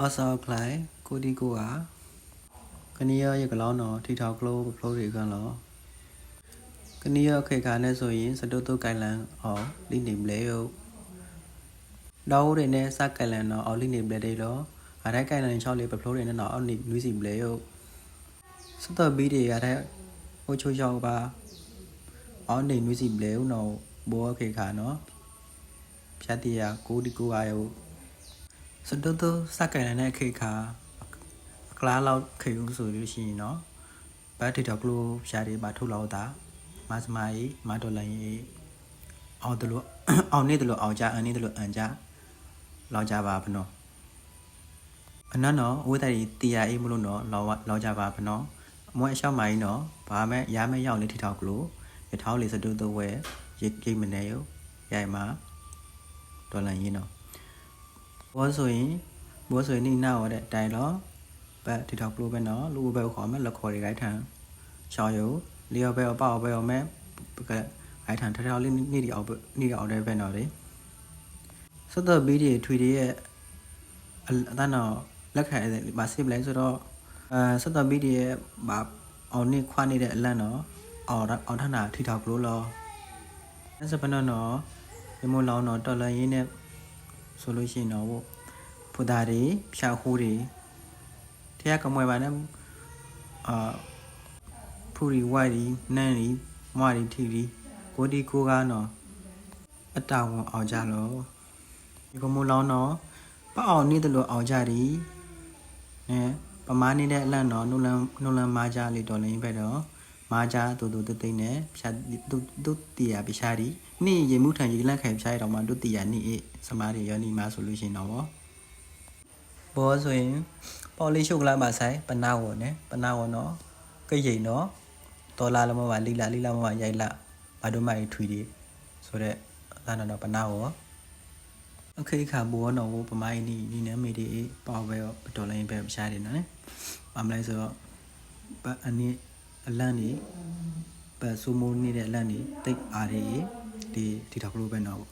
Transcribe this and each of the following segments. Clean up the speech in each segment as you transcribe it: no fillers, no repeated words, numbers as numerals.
Also clay cody goa Kania yagalano tita glow plorigan Kania kekane so in Sadoto Kailan or Linim Leo Dow in a Sakalan or Linim Bledo I reckon and Charlie Plorin and only Lucy Bleo Sota Bidi at Ocho Java only Lucy Bleo no Boa Kekano Chatia cody goa Sadoto Sakalan Keka Cloud Kayum solution, no? But it a glue shady by two lauda, Masmai, Madolay, or the look, or need the look, or ja, and need the look, and ja, Lojava no. Anano, with a tia imuno, Lojava no, Moe shall my no, Pame, Yame yaw little glue, it how is a do the way, Jimeneo, Yama, Dolanino. Also in now that dialogue. But to talk blue no, Lu Bell comment, look for the right hand. Show you, Leo Bell Bow Bell map, because I can tell you need the penalty. So the BD 3D, I know, look at it, but see blaze at all. So the BD, but only quantity lano or Tana, to talk blue law. As a banana, the more long or dollar in it solution no. Pudari, Shahuri. တရားကမွေပါနဲ့ဖူရီဝိုင်ဒီနန်းဒီမွာဒီထီဒီကိုဒီကိုကားနော်အတောင်အောင်ကြလို့ဒီကမူလောင်းနော်ပအောင်နေတယ်လို့အောင်ကြဒီနဲပမားနေတဲ့အလန့်နော်နုလန်မာကြလေးတော်လင်းပဲတော့မာကြတူတိတ်နဲ့ဖြတ်တူတီယာပြရှာဒီနေ့ရေမှုထန်ရေလန့်ခိုင်ဖြားရတော့မှတူတီယာနေ့စမားတွေရောနေမှာဆိုလို့ရှိရင်တော့ဘောဆိုရင်ပေါ်လေးရှုပ်လာပါဆိုင်ပနာဝနဲ့ပနာဝနော်ကြိတ်နော်ဒေါ်လာလမပါလီလာမပါရိုက်လာဘာတို့မိုင်ထွီဒီဆိုတော့အဲ့ဒါတော့ပနာဝအခိခါဘောနော်ပမိုင်းဒီနမေဒီပေါ့ပဲဒေါ်လာရင်ပဲရှားတယ်နော်ဘာမလဲဆိုတော့အနည်းအလန့်နေပဆူမိုးနေတဲ့အလန့်နေတိတ်အားတွေဒီတော့ကလို့ပဲနော်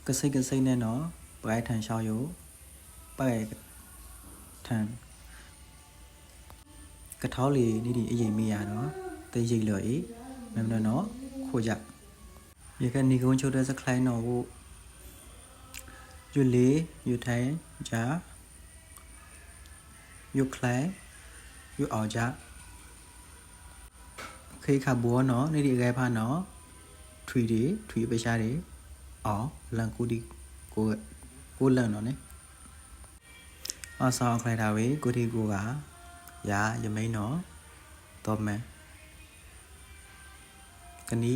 ကစိတ်နဲ့နော်ပရိုက်ထန်ရှောက်ရုပ်ပဲထန်ကထောလီနေဒီအရင်မေးရတော့တိတ်ရိတ်လို့မမနော်ခိုးကြရေကနေကုန်းချိုတဲ့စကလိုင်းတော့ကိုယူလေးယူထိုင်ကြယူကလိုင်းယူအောင်ကြခေခါဘောနော်နေဒီအကဲဖာနော်ထွီပရှားတွေအောင်လန်ကူဒီကိုလန်နော်နဲ့အဆောင်ခလိုက်တာဝေကိုတီကိုကရာယမိန်နော်တော့မယ်ကနီ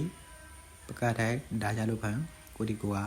ပကတဲ့ဒါကြလို့ဖန်ကိုတီကိုက